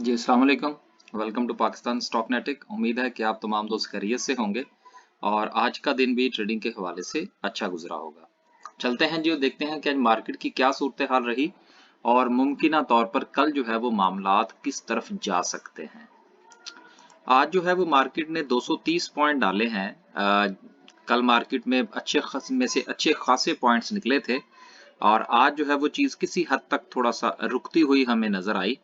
जी अस्सलाम वालेकुम। Welcome to Pakistan Stocknetic. उम्मीद है कि आप तमाम दोस्त खैरियत से होंगे और आज का दिन भी ट्रेडिंग के हवाले से अच्छा गुजरा होगा। चलते हैं जी और देखते हैं कि आज मार्केट की क्या सूरत हाल रही और मुमकिन तौर पर कल जो है वो मामलात किस तरफ जा सकते हैं। आज जो है वो मार्केट ने 230 पॉइंट डाले हैं। कल मार्केट में अच्छे खासे पॉइंट्स निकले थे और आज जो है वो चीज़ किसी हद तक थोड़ा सा रुकती हुई हमें नजर आई।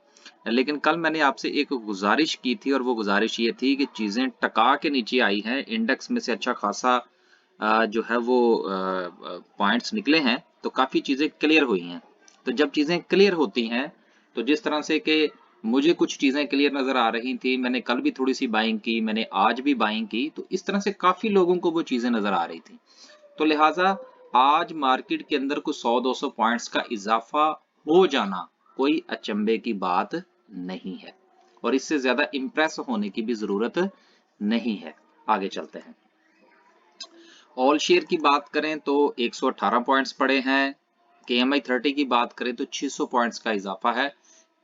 लेकिन कल मैंने आपसे एक गुजारिश की थी और वो गुजारिश ये थी कि चीज़ें टका के नीचे आई हैं, इंडेक्स में से अच्छा खासा जो है वो पॉइंट्स निकले हैं, तो काफ़ी चीज़ें क्लियर हुई हैं। तो जब चीज़ें क्लियर होती हैं तो जिस तरह से कि मुझे कुछ चीज़ें क्लियर नज़र आ रही थी, मैंने कल भी थोड़ी सी बाइंग की, मैंने आज भी बाइंग की, तो इस तरह से काफ़ी लोगों को वो चीज़ें नज़र आ रही थी। तो लिहाजा आज मार्केट के अंदर कुछ 100-200 पॉइंट्स का इजाफा हो जाना कोई अचंभे की बात नहीं है और इससे ज्यादा इंप्रेस होने की भी जरूरत नहीं है। आगे चलते हैं। ऑल शेयर की बात करें तो 118 पॉइंट्स पड़े हैं। केएमआई 30 की बात करें तो 600 पॉइंट्स का इजाफा है।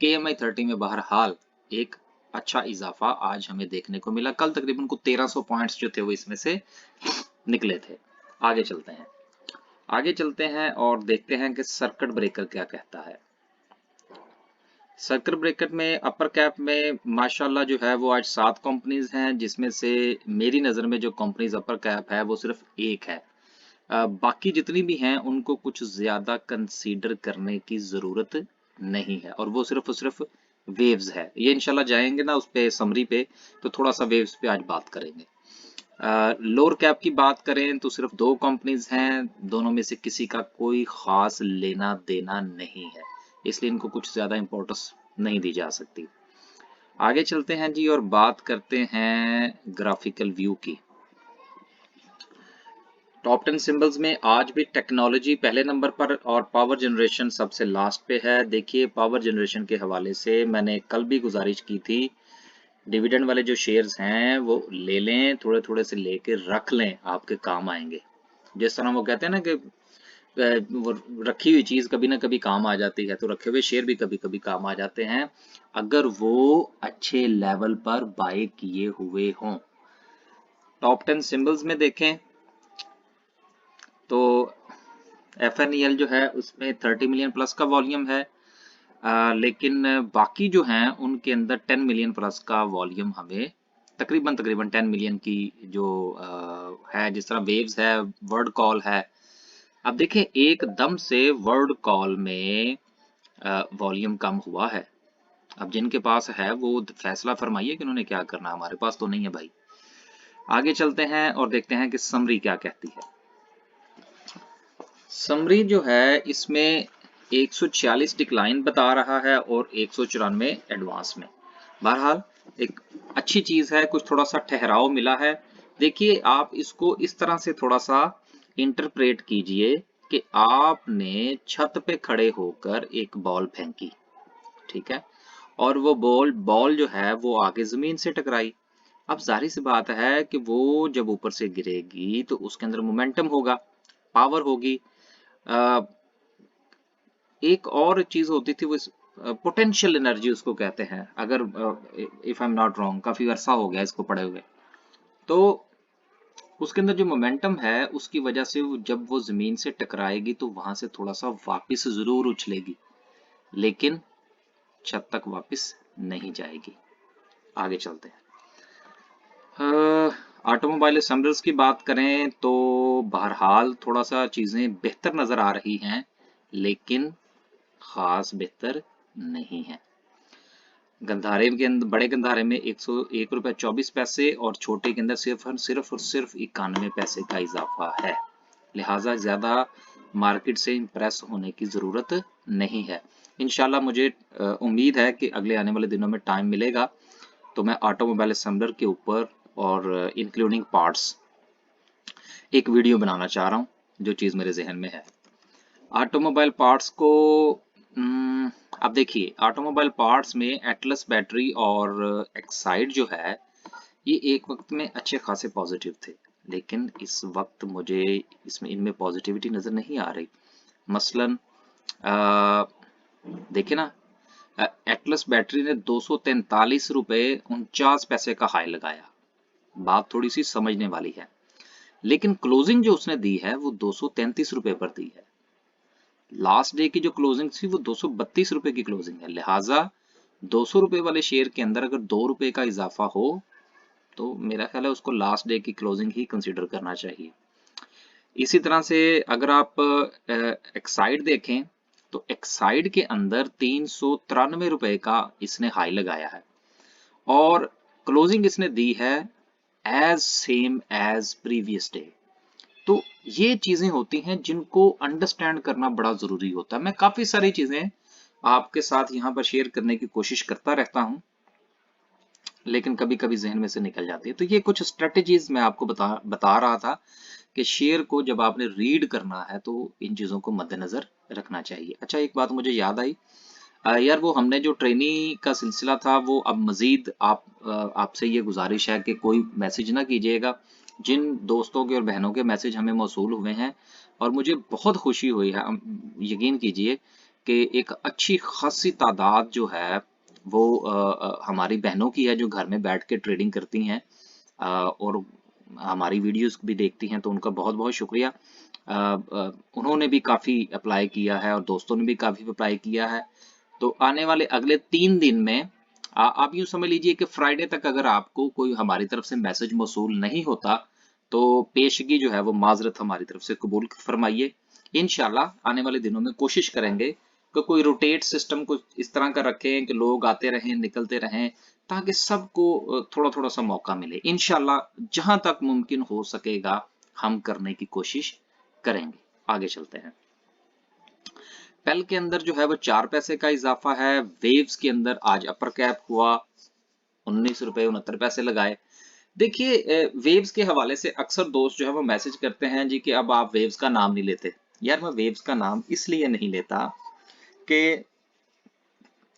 केएमआई 30 में बहरहाल एक अच्छा इजाफा आज हमें देखने को मिला। कल तकरीबन को 1300 पॉइंट्स जो थे वो इसमें से निकले थे। आगे चलते हैं। आगे चलते हैं और देखते हैं कि सर्किट ब्रेकर क्या कहता है। सर्किट ब्रेकर में अपर कैप में माशाल्लाह जो है वो आज 7 कंपनीज हैं, जिसमें से मेरी नज़र में जो कंपनीज अपर कैप है वो सिर्फ एक है। बाकी जितनी भी हैं उनको कुछ ज्यादा कंसीडर करने की जरूरत नहीं है और वो सिर्फ वेव्स है। ये इंशाल्लाह जाएंगे ना उस पे समरी पे, तो थोड़ा सा वेव्स पे आज बात करेंगे। लोअर कैप की बात करें तो सिर्फ दो कंपनीज हैं, दोनों में से किसी का कोई खास लेना देना नहीं है, इसलिए इनको कुछ ज्यादा इंपॉर्टेंस नहीं दी जा सकती। आगे चलते हैं जी और बात करते हैं ग्राफिकल व्यू की। टॉप 10 सिंबल्स में आज भी टेक्नोलॉजी पहले नंबर पर और पावर जनरेशन सबसे लास्ट पे है। देखिए पावर जनरेशन के हवाले से मैंने कल भी गुजारिश की थी, डिविडेंड वाले जो शेयर्स हैं वो ले लें, थोड़े थोड़े से लेके रख लें, आपके काम आएंगे। जिस तरह वो कहते हैं ना कि वो रखी हुई चीज कभी ना कभी काम आ जाती है, तो रखे हुए शेयर भी कभी कभी काम आ जाते हैं अगर वो अच्छे लेवल पर बाय किए हुए हों। टॉप 10 सिंबल्स में देखें तो एफएनईएल जो है उसमें 30 मिलियन प्लस का वॉल्यूम है। लेकिन बाकी जो हैं उनके अंदर 10 मिलियन प्लस का वॉल्यूम हमें तकरीबन तकरीबन 10 मिलियन की जो है, जिस तरह वेव्स है, वर्ड कॉल है। अब देखें एकदम से वर्ड कॉल में वॉल्यूम कम हुआ है। अब जिनके पास है वो फैसला फरमाइए कि उन्होंने क्या करना, हमारे पास तो नहीं है भाई। आगे चलते हैं और देखते हैं कि समरी क्या कहती है। समरी जो है इसमें 146 डिक्लाइन बता रहा है और 194 एडवांस में। बहरहाल एक अच्छी चीज है, कुछ थोड़ा सा ठहराव मिला है। देखिए आप इसको इस तरह से थोड़ा सा इंटरप्रेट कीजिए कि आपने छत पे खड़े होकर एक बॉल फेंकी, ठीक है, और वो बॉल बॉल जो है वो आगे जमीन से टकराई। अब जाहिर सी बात है कि वो जब ऊपर से गिरेगी तो उसके अंदर मोमेंटम होगा, पावर होगी। अ, एक और चीज होती थी वो पोटेंशियल एनर्जी उसको कहते हैं, अगर if I am not wrong, काफी अरसा हो गया इसको पढ़े हुए। तो उसके अंदर जो मोमेंटम है उसकी वजह से जब वो जमीन से टकराएगी तो वहां से थोड़ा सा वापस जरूर उछलेगी, लेकिन छत तक वापस नहीं जाएगी। आगे चलते हैं। ऑटोमोबाइल असेंबलर्स की बात करें तो बहरहाल थोड़ा सा चीजें बेहतर नजर आ रही हैं, लेकिन खास बेहतर नहीं है। गंधारे के अंदर, बड़े गंधारे में 101 रुपये 24 पैसे और छोटे के अंदर सिर्फ और सिर्फ 91 पैसे का इजाफा है। लिहाजा ज्यादा मार्केट से इंप्रेस होने की जरूरत नहीं है। इंशाल्लाह मुझे उम्मीद है कि अगले आने वाले दिनों में टाइम मिलेगा तो मैं ऑटोमोबाइल असेंबलर के ऊपर और इंक्लूडिंग पार्ट्स एक वीडियो बनाना चाह रहा हूँ, जो चीज़ मेरे जहन में है। ऑटोमोबाइल पार्ट्स को अब देखिए ऑटोमोबाइल पार्ट्स में एटलस बैटरी और एक्साइड जो है ये एक वक्त में अच्छे खासे पॉजिटिव थे, लेकिन इस वक्त मुझे इसमें इनमें पॉजिटिविटी नज़र नहीं आ रही। मसलन देखिए ना, एटलस बैटरी ने 243 रुपए 49 पैसे का हाई लगाया। बात थोड़ी सी समझने वाली है, लेकिन क्लोजिंग जो उसने दी है वो 233 रुपए पर दी है। लास्ट डे की जो क्लोजिंग थी वो 232 रुपए की क्लोजिंग है, लिहाजा 200 रुपए वाले शेयर के अंदर अगर 2 रुपए का इजाफा हो तो मेरा ख्याल है उसको लास्ट डे की क्लोजिंग ही कंसीडर करना चाहिए। इसी तरह से अगर आप एक्साइड देखें तो एक्साइड के अंदर 393 रुपए का इसने हाई लगाया है और क्लोजिंग इसने दी है as same as previous day. तो ये चीजें होती हैं जिनको अंडरस्टैंड करना बड़ा जरूरी होता है। मैं काफी सारी चीजें आपके साथ यहाँ पर शेयर करने की कोशिश करता रहता हूँ, लेकिन कभी कभी जहन में से निकल जाती है। तो ये कुछ स्ट्रेटेजीज मैं आपको बता रहा था कि शेयर को जब आपने रीड करना है तो इन चीजों को मद्देनजर रखना चाहिए। अच्छा, एक बात मुझे याद आई, यार वो हमने जो ट्रेनिंग का सिलसिला था वो अब मजीद आपसे ये गुजारिश है कि कोई मैसेज ना कीजिएगा। जिन दोस्तों के और बहनों के मैसेज हमें मौसूल हुए हैं और मुझे बहुत खुशी हुई है, यकीन कीजिए कि एक अच्छी खासी तादाद जो है वो हमारी बहनों की है जो घर में बैठ के ट्रेडिंग करती हैं और हमारी वीडियोस भी देखती हैं, तो उनका बहुत बहुत शुक्रिया। उन्होंने भी काफ़ी अप्लाई किया है और दोस्तों ने भी काफ़ी अप्लाई किया है। तो आने वाले अगले 3 दिन में आप यूं समझ लीजिए कि फ्राइडे तक अगर आपको कोई हमारी तरफ से मैसेज मौसूल नहीं होता तो पेशगी जो है वो माजरत हमारी तरफ से कबूल फरमाइए। इंशाल्लाह आने वाले दिनों में कोशिश करेंगे कि कोई रोटेट सिस्टम को इस तरह का रखें कि लोग आते रहें निकलते रहें, ताकि सबको थोड़ा थोड़ा सा मौका मिले। इंशाल्लाह जहां तक मुमकिन हो सकेगा हम करने की कोशिश करेंगे। आगे चलते हैं। पेल के अंदर जो है वो 4 पैसे का इजाफा है। वेव्स के अंदर आज अपर कैप हुआ, 19 रुपए 69 पैसे लगाए। देखिए वेव्स के हवाले से अक्सर दोस्त जो है वो मैसेज करते हैं जी कि अब आप वेव्स का नाम नहीं लेते। यार मैं वेव्स का नाम इसलिए नहीं लेता कि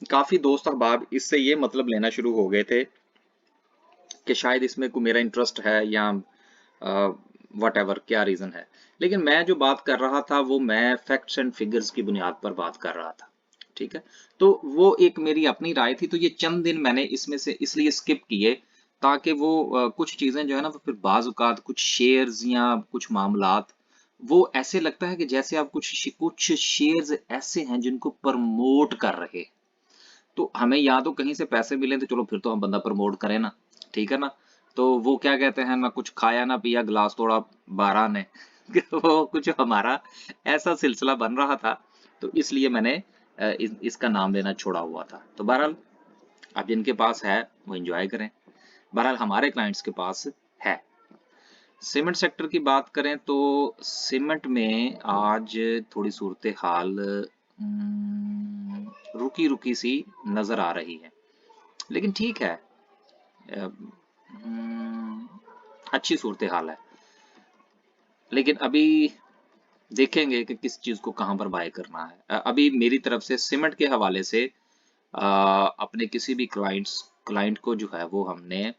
काफी दोस्त अहबाब इससे ये मतलब लेना शुरू हो गए थे कि शायद इसमें कोई मेरा इंटरेस्ट है या वट एवर क्या रीजन है, लेकिन मैं जो बात कर रहा था वो मैं फैक्ट्स एंड फिगर्स की बुनियाद पर बात कर रहा था। ठीक है, तो वो एक मेरी अपनी राय थी, तो ये चंद दिन मैंने इसमें से इसलिए स्किप किए ताकि वो कुछ चीजें जो है ना वो फिर बाज औकात कुछ शेयर्स या कुछ मामलात वो ऐसे लगता है कि जैसे आप कुछ शेयर्स ऐसे हैं जिनको प्रमोट कर रहे, तो हमें या तो कहीं से पैसे मिले तो चलो फिर तो हम बंदा प्रमोट करें ना, ठीक है ना। तो वो क्या कहते हैं, ना कुछ खाया ना पिया गिलास तोड़ा 12 ने वो कुछ हमारा ऐसा सिलसिला बन रहा था, तो इसलिए मैंने इसका नाम लेना छोड़ा हुआ था। तो बहरहाल अब जिनके पास है वो एंजॉय करें, बहरहाल हमारे क्लाइंट्स के पास है। सीमेंट सेक्टर की बात करें तो सीमेंट में आज थोड़ी सूरत हाल रुकी रुकी सी नजर आ रही है, लेकिन ठीक है, अच्छी सूरत हाल है। लेकिन अभी देखेंगे कि किस चीज को कहां पर बाय करना है। अभी मेरी तरफ से सीमेंट के हवाले से अपने किसी भी क्लाइंट को जो है वो हमने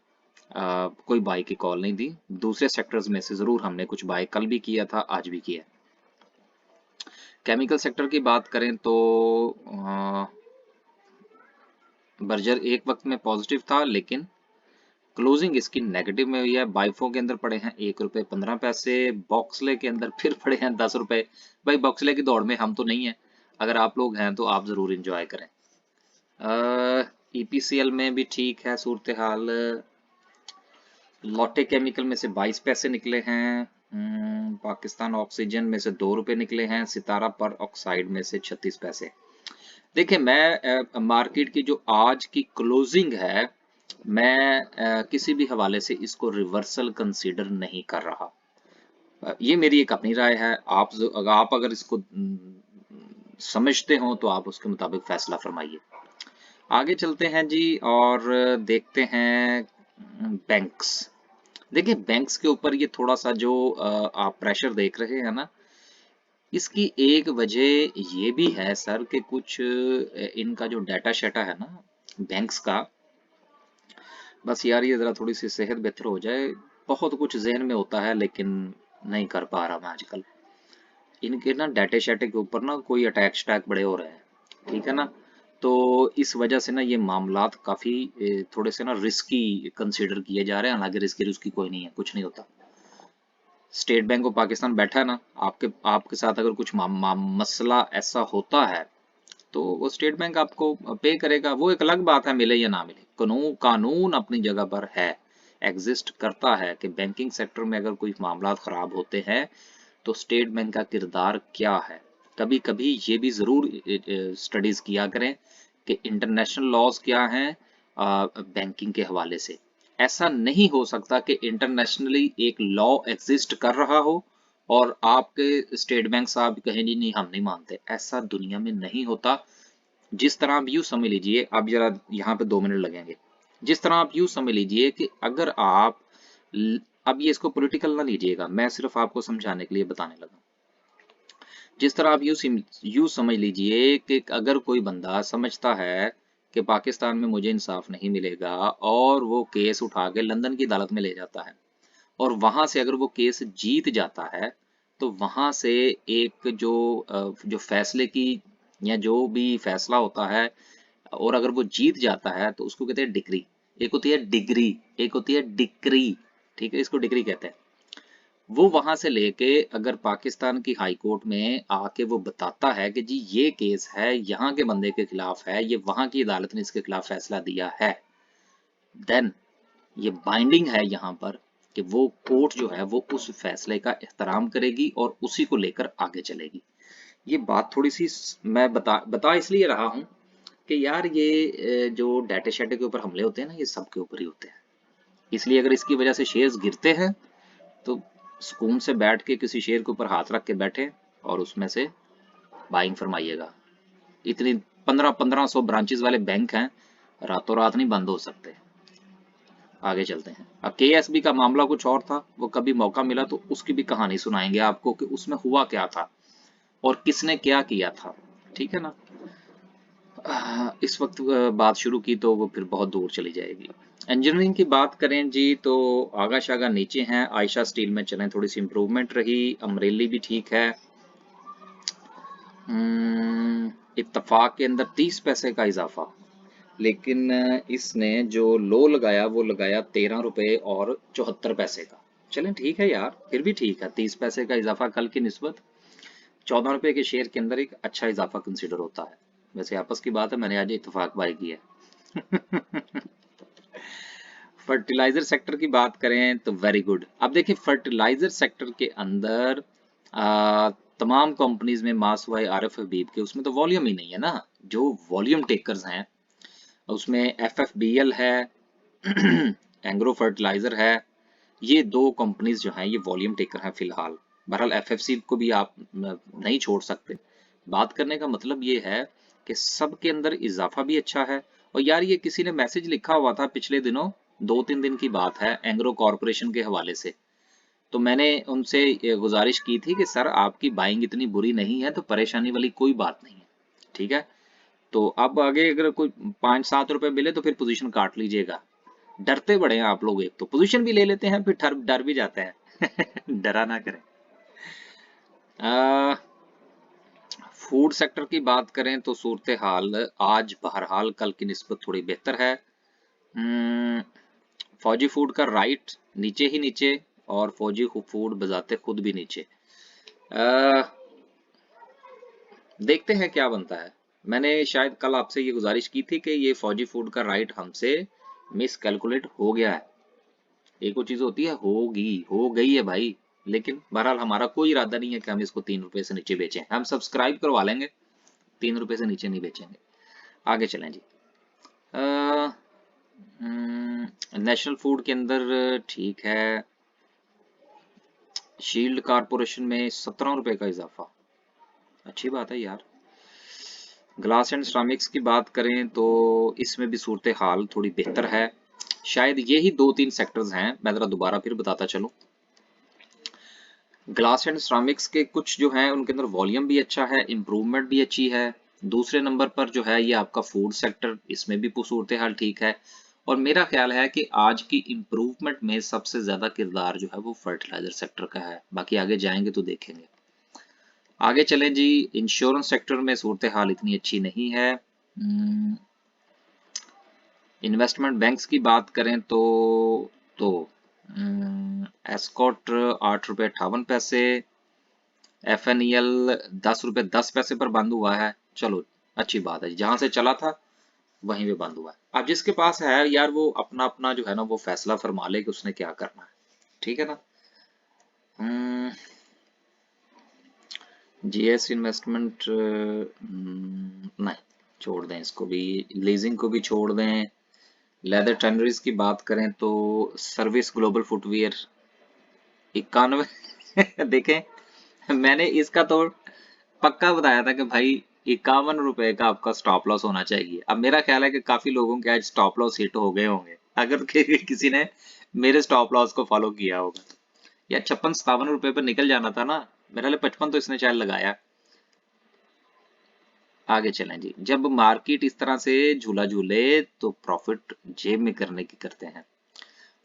कोई बाय की कॉल नहीं दी। दूसरे सेक्टर्स में से जरूर हमने कुछ बाय कल भी किया था, आज भी किया। केमिकल सेक्टर की बात करें तो बर्जर एक वक्त में पॉजिटिव था, लेकिन क्लोजिंग इसकी नेगेटिव में हुई है। बाइफो के अंदर पड़े हैं 1 रुपए 15 पैसे, बॉक्सले के अंदर फिर पड़े हैं 10 रुपए। भाई बॉक्सले की दौड़ में हम तो नहीं है, अगर आप लोग हैं तो आप जरूर इंजॉय करें। ईपीसीएल में भी ठीक है सूरत हाल। लॉटे केमिकल में से 22 पैसे निकले हैं। पाकिस्तान ऑक्सीजन में से 2 रुपए निकले हैं। सितारा पर ऑक्साइड में से 36 पैसे। देखिए मैं मार्केट की जो आज की क्लोजिंग है, मैं किसी भी हवाले से इसको रिवर्सल कंसीडर नहीं कर रहा। ये मेरी एक अपनी राय है। आप अगर इसको समझते हो तो आप उसके मुताबिक फैसला फरमाइए। आगे चलते हैं जी और देखते हैं बैंक्स। देखिए बैंक्स के ऊपर ये थोड़ा सा जो आप प्रेशर देख रहे हैं ना, इसकी एक वजह ये भी है सर कि कुछ इनका जो डाटा शेटा है ना बैंक्स का, बस यार ये जरा थोड़ी सी सेहत बेहतर हो जाए। बहुत कुछ जहन में होता है लेकिन नहीं कर पा रहा मैं आजकल। इनके ना डाटे शाटे के ऊपर ना कोई अटैक शटैक बड़े हो रहे हैं, ठीक है ना। तो इस वजह से ना ये मामलात काफ़ी थोड़े से ना रिस्की कंसीडर किए जा रहे हैं। हालांकि रिस्की रिस्की कोई नहीं है, कुछ नहीं होता। स्टेट बैंक ऑफ पाकिस्तान बैठा है ना, आपके आपके साथ अगर कुछ मसला ऐसा होता है तो वो स्टेट बैंक आपको पे करेगा। वो एक अलग बात है मिले या ना मिले, कानून कानून अपनी जगह पर है, एग्जिस्ट करता है कि बैंकिंग सेक्टर में अगर कोई मामला खराब होते हैं तो स्टेट बैंक का किरदार क्या है। कभी कभी ये भी ज़रूर स्टडीज़ किया करें कि इंटरनेशनल लॉज क्या हैं बैंकिंग के हवाले से। ऐसा नहीं हो सकता कि इंटरनेशनली एक लॉ एग्जिस्ट कर रहा हो और आपके स्टेट बैंक साहब कहें जी नहीं हम नहीं मानते। ऐसा दुनिया में नहीं होता। जिस तरह आप यूँ समझ लीजिए, आप जरा यहाँ पे 2 मिनट लगेंगे। जिस तरह आप यूँ समझ लीजिए कि अगर आप अब ये इसको पॉलिटिकल ना लीजिएगा, मैं सिर्फ आपको समझाने के लिए बताने लगा। जिस तरह आप यूँ समझ लीजिए कि अगर कोई बंदा समझता है कि पाकिस्तान में मुझे इंसाफ नहीं मिलेगा और वो केस उठा के लंदन की अदालत में ले जाता है और वहां से अगर वो केस जीत जाता है तो वहां से एक जो फैसले की या जो भी फैसला होता है और अगर वो जीत जाता है तो उसको कहते हैं डिक्री। एक होती है डिग्री, एक होती है डिक्री। ठीक है, इसको डिक्री कहते हैं। वो वहां से लेके अगर पाकिस्तान की हाई कोर्ट में आके वो बताता है कि जी ये केस है यहाँ के बंदे के खिलाफ है, ये वहां की अदालत ने इसके खिलाफ फैसला दिया है, देन ये बाइंडिंग है यहाँ पर कि वो कोर्ट जो है वो उस फैसले का एहतराम करेगी और उसी को लेकर आगे चलेगी। ये बात थोड़ी सी मैं बता इसलिए रहा हूं कि यार ये जो डाटा शेटे के ऊपर हमले होते हैं ना, ये सबके ऊपर ही होते हैं। इसलिए अगर इसकी वजह से शेयर्स गिरते हैं तो सुकून से बैठ के किसी शेयर के ऊपर हाथ रख के बैठे और उसमें से बाइंग फरमाइएगा। इतनी 1500 ब्रांचेस वाले बैंक हैं, रातों रात नहीं बंद हो सकते। आगे चलते हैं। अब केएसबी का मामला कुछ और था, वो कभी मौका मिला तो उसकी भी कहानी सुनाएंगे आपको कि उसमें हुआ क्या था और किसने क्या किया था। ठीक है ना। इस वक्त बात शुरू की तो वो फिर बहुत दूर चली जाएगी। इंजीनियरिंग की बात करें जी तो आगा शागा नीचे हैं। आयशा स्टील में चलें, थोड़ी सी इंप्रूवमेंट रही। अमरेली भी ठीक है। इत्तफाक के अंदर 30 पैसे का इजाफा, लेकिन इसने जो लो लगाया वो लगाया 13 रुपए और 74 पैसे का। चलें ठीक है यार, फिर भी ठीक है। 30 पैसे का इजाफा कल की निस्बत 14 रुपए के शेयर के अंदर एक अच्छा इजाफा कंसिडर होता है। वैसे आपस की बात है, मैंने आज इत्तेफाक बाई की है। फर्टिलाइजर सेक्टर की बात करें तो वेरी गुड। अब देखिए फर्टिलाइजर सेक्टर के अंदर तमाम कंपनीज में मासवाई आरएफ हबीब के उसमें तो वॉल्यूम ही नहीं है ना। जो वॉल्यूम टेकर्स हैं उसमें एफएफबीएल है, एंग्रो फर्टिलाइजर है। ये दो कंपनीज जो हैं ये वॉल्यूम टेकर हैं फिलहाल। बहरहाल एफएफसी को भी आप नहीं छोड़ सकते। बात करने का मतलब ये है कि सबके अंदर इजाफा भी अच्छा है। और यार ये किसी ने मैसेज लिखा हुआ था पिछले दिनों, 2-3 दिन की बात है, एंग्रो कॉरपोरेशन के हवाले से। तो मैंने उनसे ये गुजारिश की थी कि सर आपकी बाइंग इतनी बुरी नहीं है तो परेशानी वाली कोई बात नहीं है। ठीक है, तो अब आगे अगर कोई 5-7 रुपए मिले तो फिर पोजीशन काट लीजिएगा। डरते बड़े हैं आप लोग, एक तो पोजीशन भी ले लेते हैं फिर डर भी जाते हैं। डरा ना करें। फूड सेक्टर की बात करें तो सूरत हाल आज बहरहाल कल की निस्बत थोड़ी बेहतर है। फौजी फूड का राइट नीचे ही नीचे और फौजी फूड बजाते खुद भी नीचे। देखते हैं क्या बनता है। मैंने शायद कल आपसे ये गुजारिश की थी कि ये फौजी फूड का राइट हमसे मिस कैलकुलेट हो गया है। एक वो चीज होती है होगी, हो गई है भाई, लेकिन बहरहाल हमारा कोई इरादा नहीं है कि हम इसको 3 रुपए से नीचे बेचें। हम सब्सक्राइब करवा लेंगे, 3 रुपए से नीचे नहीं बेचेंगे। आगे चलें जी। नेशनल फूड के अंदर ठीक है। शील्ड कारपोरेशन में 17 रुपए का इजाफा, अच्छी बात है यार। ग्लास एंड सिरामिक्स की बात करें तो इसमें भी सूरत हाल थोड़ी बेहतर है। शायद यही 2-3 सेक्टर्स हैं, मैं जरा दोबारा फिर बताता चलूं। ग्लास एंड सिरामिक्स के कुछ जो हैं उनके अंदर वॉल्यूम भी अच्छा है, इम्प्रूवमेंट भी अच्छी है। दूसरे नंबर पर जो है ये आपका फूड सेक्टर, इसमें भी सूरत हाल ठीक है। और मेरा ख्याल है कि आज की इम्प्रूवमेंट में सबसे ज्यादा किरदार जो है वो फर्टिलाइजर सेक्टर का है। बाकी आगे जाएंगे तो देखेंगे। आगे चलें जी। इंश्योरेंस सेक्टर में सूरत हाल इतनी अच्छी नहीं है। इन्वेस्टमेंट बैंक्स की बात करें तो एस्कॉट 8 रुपये 58 पैसे, FNEL 10 रुपये 10 पैसे पर बंद हुआ है। चलो अच्छी बात है, जहां से चला था वहीं पे बंद हुआ है। अब जिसके पास है यार वो अपना अपना जो है ना वो फैसला फरमा ले कि उसने क्या करना है, ठीक है ना। जीएस इन्वेस्टमेंट नहीं, छोड़ दें इसको भी, लीजिंग को भी छोड़ दें। लेदर टनरीज की बात करें तो सर्विस ग्लोबल फुटवियर 91 देखें, मैंने इसका तो पक्का बताया था कि भाई 51 रुपए का आपका स्टॉप लॉस होना चाहिए। अब मेरा ख्याल है कि काफी लोगों के आज स्टॉप लॉस हिट हो गए होंगे अगर किसी ने मेरे स्टॉप लॉस को फॉलो किया होगा। यार 56-57 रुपए पर निकल जाना था ना, मेरे लिए 55 तो इसने शायद लगाया। आगे चलें जी, जब मार्केट इस तरह से झूला झूले तो प्रॉफिट जेब में करने की करते हैं।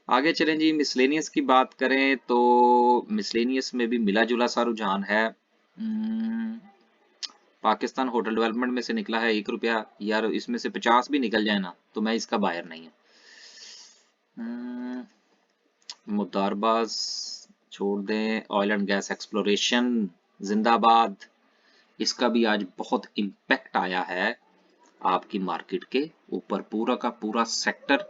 आगे चलें जी, मिसलेनियस की बात करें तो मिसलेनियस में भी मिला जुला सा रुझान है। पाकिस्तान होटल डेवलपमेंट में से निकला है 1 रुपया, यार इसमें से 50 भी निकल जाए ना तो मैं इसका बायर नहीं हूँ। मुद्दारबाज छोड़ दें। ऑयल एंड गैस एक्सप्लोरेशन जिंदाबाद, इसका भी आज बहुत इम्पैक्ट आया है आपकी मार्केट के ऊपर। पूरा का पूरा सेक्टर,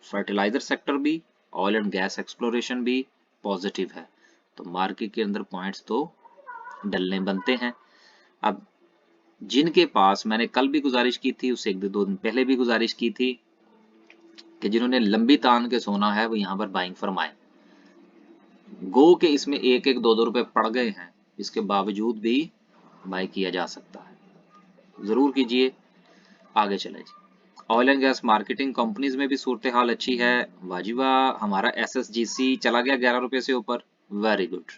फर्टिलाइजर सेक्टर भी, ऑयल एंड गैस एक्सप्लोरेशन भी पॉजिटिव है। तो मार्केट के अंदर पॉइंट्स तो डलने बनते हैं। अब जिनके पास, मैंने कल भी गुजारिश की थी, उससे 1-2 दिन पहले भी गुजारिश की थी कि जिन्होंने लंबी तान के सोना है वो यहाँ पर बाइंग फरमाए। गो के इसमें 1-1 2-2 रुपए पड़ गए हैं, इसके बावजूद भी बाई किया जा सकता है, जरूर कीजिए। आगे चले जी, oil and gas marketing companies में भी सूरत हाल अच्छी है। वाजिबा हमारा SSGC चला गया 11 रुपए से ऊपर, वेरी गुड,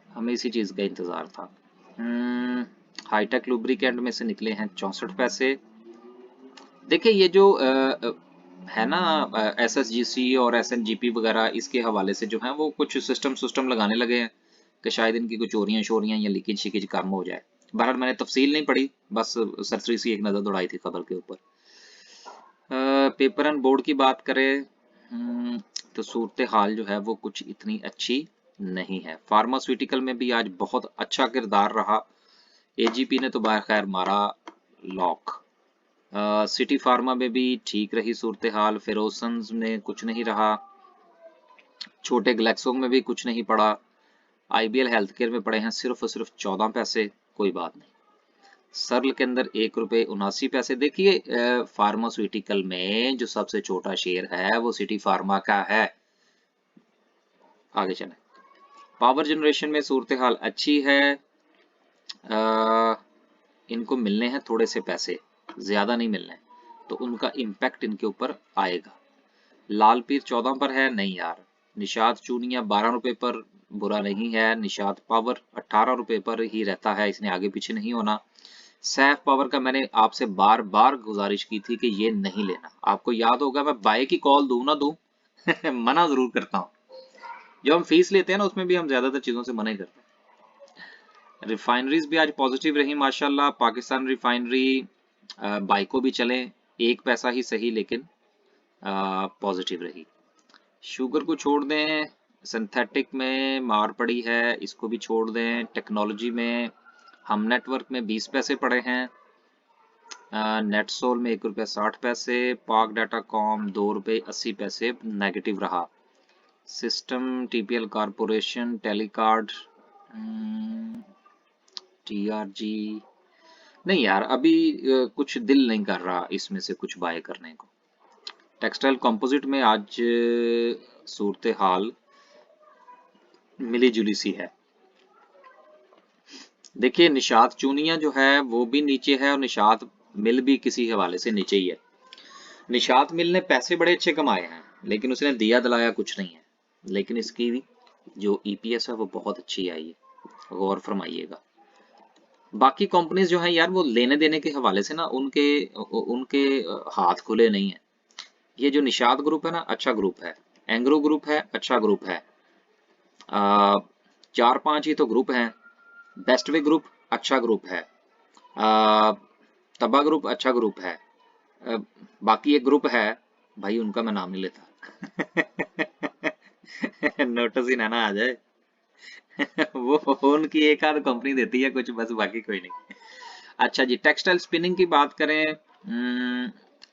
हमें इसी चीज का इंतजार था। हाईटेक लुब्रिकेंट में से निकले हैं 64 पैसे। देखिए ये जो है ना SSGC और SNGP वगैरह, इसके हवाले से जो है वो कुछ सिस्टम लगाने लगे हैं कि शायद इनकी कुछ चोरियां शोरियां या लीकेज शिकेज कम हो जाए। बहरहाल मैंने तफसील नहीं पढ़ी, बस सरसरी सी एक नज़र दौड़ाई थी खबर के ऊपर। पेपर एंड बोर्ड की बात करें तो सूरत हाल जो है वो कुछ इतनी अच्छी नहीं है। फार्मास्यूटिकल में भी आज बहुत अच्छा किरदार रहा, AGP ने तो खैर मारा लॉक। सिटी फार्मा में भी ठीक रही सूरत हाल, फेरोसन्स में कुछ नहीं रहा, छोटे ग्लैक्सो में भी कुछ नहीं पड़ा, IBL हेल्थ केयर में पड़े हैं सिर्फ और सिर्फ 14 पैसे, कोई बात नहीं। सर्ल के अंदर 1 रुपये 79 पैसे। देखिए फार्मास्यूटिकल में जो सबसे छोटा शेयर है वो सिटी फार्मा का है। आगे चले, पावर जनरेशन में सूरत हाल अच्छी है। इनको मिलने हैं थोड़े से पैसे, ज्यादा नहीं मिलने, तो उनका इम्पैक्ट इनके ऊपर आएगा। लाल पीर 14 पर है, नहीं यार। निषाद चूनिया 12 रुपए पर बुरा नहीं है। निषाद पावर 18 रुपए पर ही रहता है, इसने आगे पीछे नहीं होना। सैफ पावर का मैंने आपसे बार बार गुजारिश की थी कि ये नहीं लेना, आपको याद होगा मैं बाय की कॉल दूं ना दूं मना जरूर करता हूं। जो हम फीस लेते हैं ना उसमें भी हम ज्यादातर चीजों से मना ही करते हैं। रिफाइनरीज भी आज पॉजिटिव रही माशाल्लाह। पाकिस्तान रिफाइनरी बाय को भी चले, 1 पैसा ही सही लेकिन पॉजिटिव रही। शुगर को छोड़ दें, सिंथेटिक में मार पड़ी है, इसको भी छोड़ दें। टेक्नोलॉजी में हम नेटवर्क में 20 पैसे पड़े हैं। नेटसोल में 1 रुपया 60 पैसे। पाक डाटा कॉम 2 रुपये 80 पैसे नेगेटिव रहा। System TPL corporation Telecard TRG नहीं यार, अभी कुछ दिल नहीं कर रहा इसमें से कुछ बाय करने को। टेक्सटाइल कंपोजिट में आज सूरत हाल मिली जुली सी है। देखिए निषाद चूनिया जो है वो भी नीचे है और निषाद मिल भी किसी हवाले से नीचे ही है। निषाद मिल ने पैसे बड़े अच्छे कमाए हैं लेकिन उसने दिया दिलाया कुछ नहीं है, लेकिन इसकी जो EPS है वो बहुत अच्छी आई है, गौर फरमाइएगा। बाकी कंपनीज जो है यार वो लेने देने के हवाले से ना उनके उनके हाथ खुले नहीं है। ये जो निषाद ग्रुप है ना अच्छा ग्रुप है, एंग्रो ग्रुप है अच्छा ग्रुप है, 4-5 ही तो ग्रुप हैं। बेस्ट वे ग्रुप अच्छा ग्रुप है, तबा ग्रुप अच्छा ग्रुप है। अ, बाकी एक ग्रुप है भाई, उनका मैं नाम नहीं लेता। नोटिस ही ना आ जाए। वो उनकी एक आध कंपनी देती है कुछ, बस बाकी कोई नहीं। अच्छा जी, टेक्सटाइल स्पिनिंग की बात करें,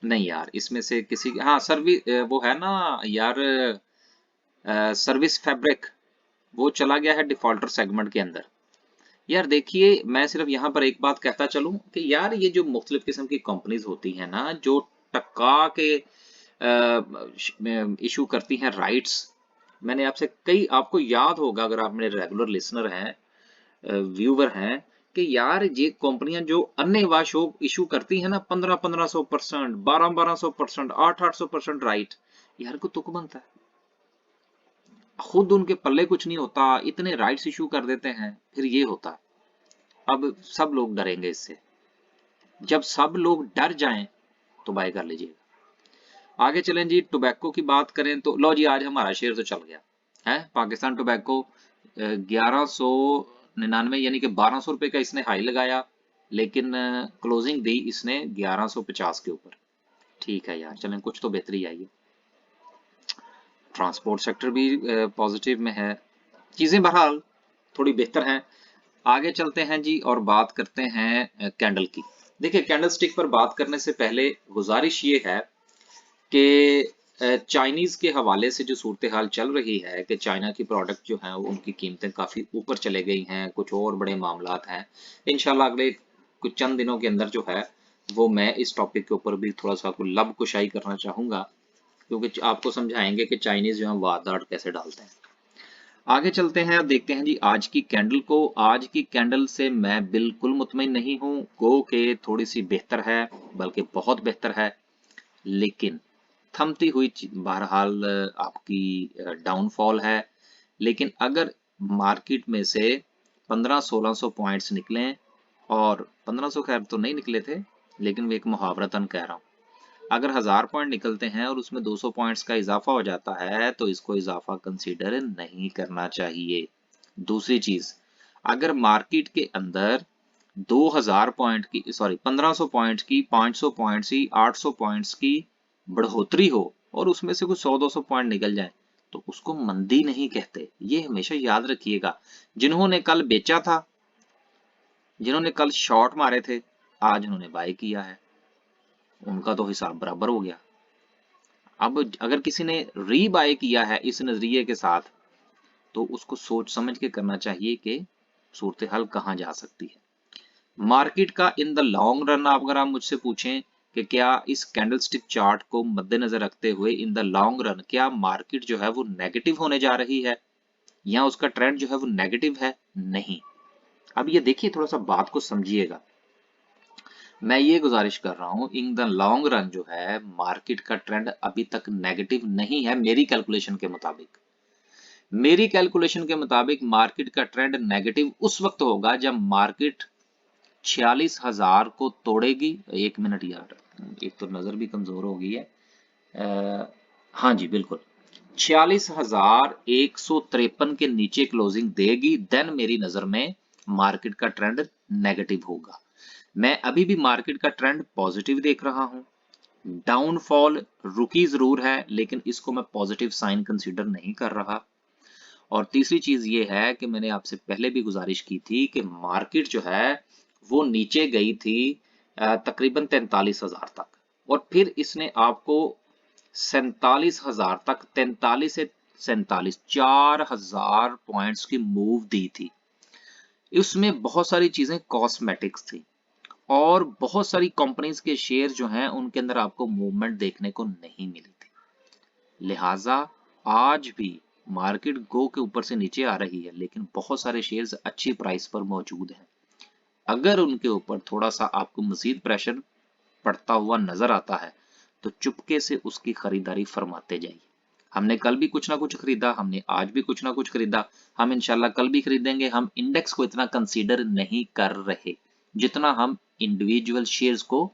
नहीं यार इसमें से किसी, हाँ सर्विस वो है ना यार, सर्विस फैब्रिक, वो चला गया है डिफॉल्टर सेगमेंट के अंदर। यार देखिए, मैं सिर्फ यहाँ पर एक बात कहता चलूं कि यार ये जो मुख्तलिफ किस्म की कंपनीज होती हैं ना, जो टका के इशू करती हैं राइट्स, मैंने आपसे कई, आपको याद होगा अगर आप मेरे रेगुलर लिसनर हैं, व्यूवर हैं, कि यार ये कंपनियां जो अन्य शो इशू करती हैं ना, 1500-1500%, 1200-1200%, 800-800% राइट, यार को तुक बनता है, खुद उनके पल्ले कुछ नहीं होता, इतने राइट्स इशू कर देते हैं, फिर ये होता है। अब सब लोग डरेंगे इससे, जब सब लोग डर जाएं तो बाय कर लीजिएगा। आगे चलें जी, टोबैको की बात करें तो लो जी, आज हमारा शेयर तो चल गया है, पाकिस्तान टोबैको 1199 यानी कि 1200 रुपए का इसने हाई लगाया, लेकिन क्लोजिंग दी इसने 1150 के ऊपर। ठीक है यार, चलें कुछ तो बेहतरी आई है। ट्रांसपोर्ट सेक्टर भी पॉजिटिव में है, चीजें बहरहाल थोड़ी बेहतर हैं। आगे चलते हैं जी और बात करते हैं कैंडल की। देखिए, कैंडल स्टिक पर बात करने से पहले गुजारिश ये है कि चाइनीज के हवाले से जो सूरत हाल चल रही है कि चाइना की प्रोडक्ट जो है उनकी कीमतें काफी ऊपर चले गई हैं, कुछ और बड़े मामलात हैं। इंशाल्लाह अगले कुछ चंद दिनों के अंदर जो है वो मैं इस टॉपिक के ऊपर भी थोड़ा सा आपको लब कुशाई करना चाहूंगा, क्योंकि आपको समझाएंगे कि चाइनीज जो है वारदात कैसे डालते हैं। आगे चलते हैं और देखते हैं जी आज की कैंडल को। आज की कैंडल से मैं बिल्कुल मुतमईन नहीं हूं, गो के थोड़ी सी बेहतर है, बल्कि बहुत बेहतर है, लेकिन थमती हुई बहरहाल आपकी डाउनफॉल है। लेकिन अगर मार्केट में से 1500-1600 पॉइंट्स निकलें, और 1500 खैर तो नहीं निकले थे, लेकिन मैं एक मुहावरतन कह रहा हूं, अगर 1000 पॉइंट निकलते हैं और उसमें 200 पॉइंट्स का इजाफा हो जाता है तो इसको इजाफा कंसीडर नहीं करना चाहिए। दूसरी चीज, अगर मार्केट के अंदर 2000 पॉइंट की, सॉरी 1500 पॉइंट की, 500 पॉइंट्स की, 800 पॉइंट्स की बढ़ोतरी हो और उसमें से कुछ 100-200 पॉइंट निकल जाए, तो उसको मंदी नहीं कहते, ये हमेशा याद रखिएगा। जिन्होंने कल बेचा था, जिन्होंने कल शॉर्ट मारे थे, आज उन्होंने बाय किया है, उनका तो हिसाब बराबर हो गया। अब अगर किसी ने री बाय किया है इस नजरिए के साथ, तो उसको सोच समझ के करना चाहिए कि सूरत हाल कहां जा सकती है। मार्केट का इन द लॉन्ग रन, आप अगर आप मुझसे पूछें कि क्या इस कैंडलस्टिक चार्ट को मद्देनजर रखते हुए इन द लॉन्ग रन क्या मार्केट जो है वो नेगेटिव होने जा रही है, या उसका ट्रेंड जो है वो नेगेटिव है, नहीं। अब ये देखिए, थोड़ा सा बात को समझिएगा। मैं ये गुजारिश कर रहा हूं, इन द लॉन्ग रन जो है मार्केट का ट्रेंड अभी तक नेगेटिव नहीं है मेरी कैलकुलेशन के मुताबिक। मेरी कैलकुलेशन के मुताबिक मार्केट का ट्रेंड नेगेटिव उस वक्त होगा जब मार्केट 46,000 को तोड़ेगी। एक मिनट यार, एक तो नजर भी कमजोर हो गई है। हाँ जी बिल्कुल, 46,153 के नीचे क्लोजिंग देगी, देन मेरी नजर में मार्केट का ट्रेंड नेगेटिव होगा। मैं अभी भी मार्केट का ट्रेंड पॉजिटिव देख रहा हूं। डाउनफॉल रुकी जरूर है, लेकिन इसको मैं पॉजिटिव साइन कंसीडर नहीं कर रहा। और तीसरी चीज ये है कि मैंने आपसे पहले भी गुजारिश की थी कि मार्केट जो है वो नीचे गई थी तकरीबन 43,000 तक, और फिर इसने आपको 47,000 तक, 43 से 47, 4,000 पॉइंट्स की मूव दी थी। उसमें बहुत सारी चीजें कॉस्मेटिक्स थी, और बहुत सारी कंपनीज के शेयर जो हैं उनके अंदर आपको मूवमेंट देखने को नहीं मिली थी। लिहाजा आज भी मार्केट गो के ऊपर से नीचे आ रही है, लेकिन बहुत सारे शेयर्स अच्छी प्राइस पर मौजूद हैं। अगर उनके ऊपर थोड़ा सा आपको मजीद प्रेशर पड़ता हुआ नजर आता है, तो चुपके से उसकी खरीदारी फरमाते जाइए। हमने कल भी कुछ ना कुछ खरीदा, हमने आज भी कुछ ना कुछ खरीदा, हम इंशाल्लाह कल भी खरीदेंगे। हम इंडेक्स को इतना कंसीडर नहीं कर रहे जितना हम इंडिविजुअल शेयर्स को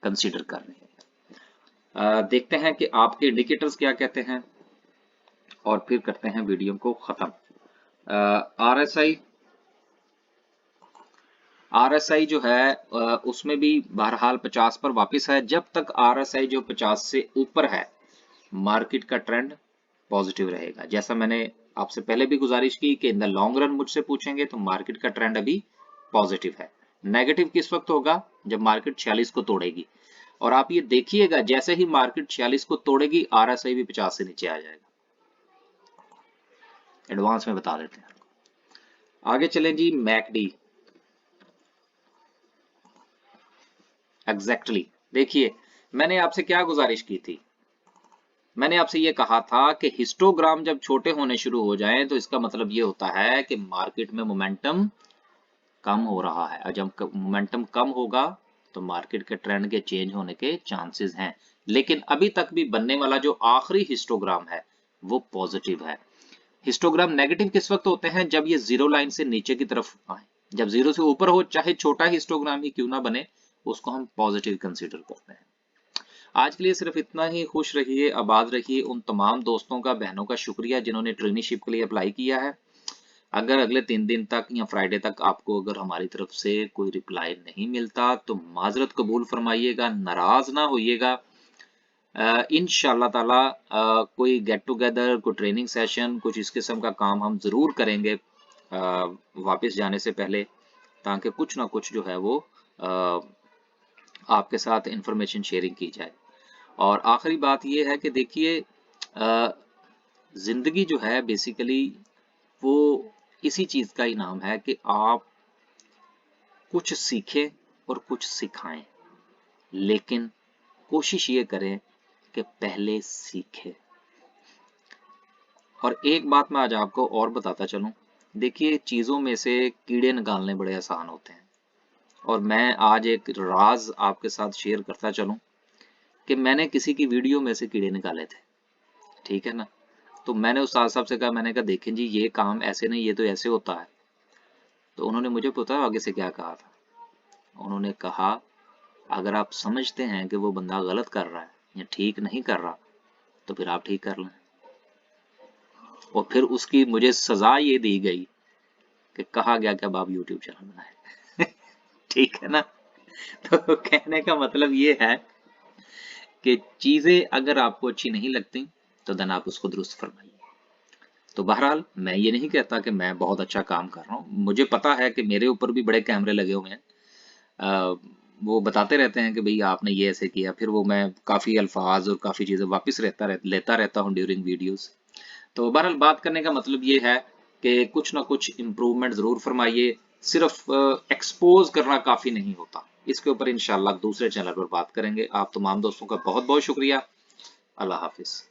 कंसीडर कर रहे हैं। देखते हैं कि आपके इंडिकेटर्स क्या कहते हैं, और फिर करते हैं वीडियो को खत्म। RSI RSI जो है उसमें भी बहरहाल 50 पर वापस है। जब तक RSI जो 50 से ऊपर है, मार्केट का ट्रेंड पॉजिटिव रहेगा। जैसा मैंने आपसे पहले भी गुजारिश की कि इन द लॉन्ग रन मुझसे पूछेंगे तो मार्केट का ट्रेंड अभी पॉजिटिव है। नेगेटिव किस वक्त होगा? जब मार्केट 46 को तोड़ेगी। और आप ये देखिएगा, जैसे ही मार्केट 46 को तोड़ेगी, RSI भी 50 से नीचे आ जाएगा। एडवांस में बता देते हैं। आगे चलें जी, मैकडी। एग्जैक्टली देखिए, मैंने आपसे क्या गुजारिश की थी? मैंने आपसे ये कहा था कि हिस्टोग्राम जब छोटे होने शुरू हो जाएं तो इसका मतलब ये होता है कि मार्केट में मोमेंटम कम हो रहा है, और जब मोमेंटम कम होगा तो मार्केट के ट्रेंड के चेंज होने के चांसेस हैं। लेकिन अभी तक भी बनने वाला जो आखिरी हिस्टोग्राम है वो पॉजिटिव है। हिस्टोग्राम नेगेटिव किस वक्त होते हैं? जब ये जीरो लाइन से नीचे की तरफ आए। जब जीरो से ऊपर हो, चाहे छोटा हिस्टोग्राम ही क्यों ना बने, उसको हम पॉजिटिव कंसीडर करते हैं। आज के लिए सिर्फ इतना ही। खुश रहिए, आबाद रहिए। उन तमाम दोस्तों का, बहनों का शुक्रिया जिन्होंने ट्रेनिशिप के लिए अप्लाई किया है। अगर अगले 3 दिन तक या फ्राइडे तक आपको अगर हमारी तरफ से कोई रिप्लाई नहीं मिलता तो माजरत कबूल फरमाइएगा, नाराज ना होइएगा। इंशाल्लाह ताला कोई गेट टुगेदर, कोई ट्रेनिंग सेशन, कुछ इस किस्म का काम हम जरूर करेंगे वापस जाने से पहले, ताकि कुछ ना कुछ जो है वो आपके साथ इंफॉर्मेशन शेयरिंग की जाए। और आखिरी बात यह है कि देखिए, जिंदगी जो है बेसिकली वो इसी चीज का ही नाम है कि आप कुछ सीखें और कुछ सिखाएं, लेकिन कोशिश ये करें कि पहले सीखें। और एक बात मैं आज आपको और बताता चलूं, देखिए चीजों में से कीड़े निकालने बड़े आसान होते हैं। और मैं आज एक राज आपके साथ शेयर करता चलूं कि मैंने किसी की वीडियो में से कीड़े निकाले थे, ठीक है ना। तो मैंने उस साहब से कहा, मैंने कहा देखें जी ये काम ऐसे नहीं, ये तो ऐसे होता है। तो उन्होंने मुझे पता आगे से क्या कहा था? उन्होंने कहा, अगर आप समझते हैं कि वो बंदा गलत कर रहा है या ठीक नहीं कर रहा तो फिर आप ठीक कर लें। और फिर उसकी मुझे सजा ये दी गई कि कहा गया कि अब आप यूट्यूब चैनल बनाए। ठीक है ना। तो कहने का मतलब ये है कि चीजें अगर आपको अच्छी नहीं लगती तो देन आप उसको दुरुस्त फरमाइए। तो बहरहाल मैं ये नहीं कहता कि मैं बहुत अच्छा काम कर रहा हूँ। मुझे पता है कि मेरे ऊपर भी बड़े कैमरे लगे हुए हैं। वो बताते रहते हैं कि भाई आपने ये ऐसे किया, फिर वो मैं काफ़ी अल्फाज और काफ़ी चीज़ें वापस लेता रहता हूँ ड्यूरिंग वीडियोस। तो बहरहाल बात करने का मतलब ये है कि कुछ ना कुछ इम्प्रूवमेंट ज़रूर फरमाइए। सिर्फ एक्सपोज करना काफ़ी नहीं होता। इसके ऊपर इंशाल्लाह दूसरे चैनल पर बात करेंगे। आप तमाम दोस्तों का बहुत बहुत शुक्रिया। अल्लाह हाफिज़।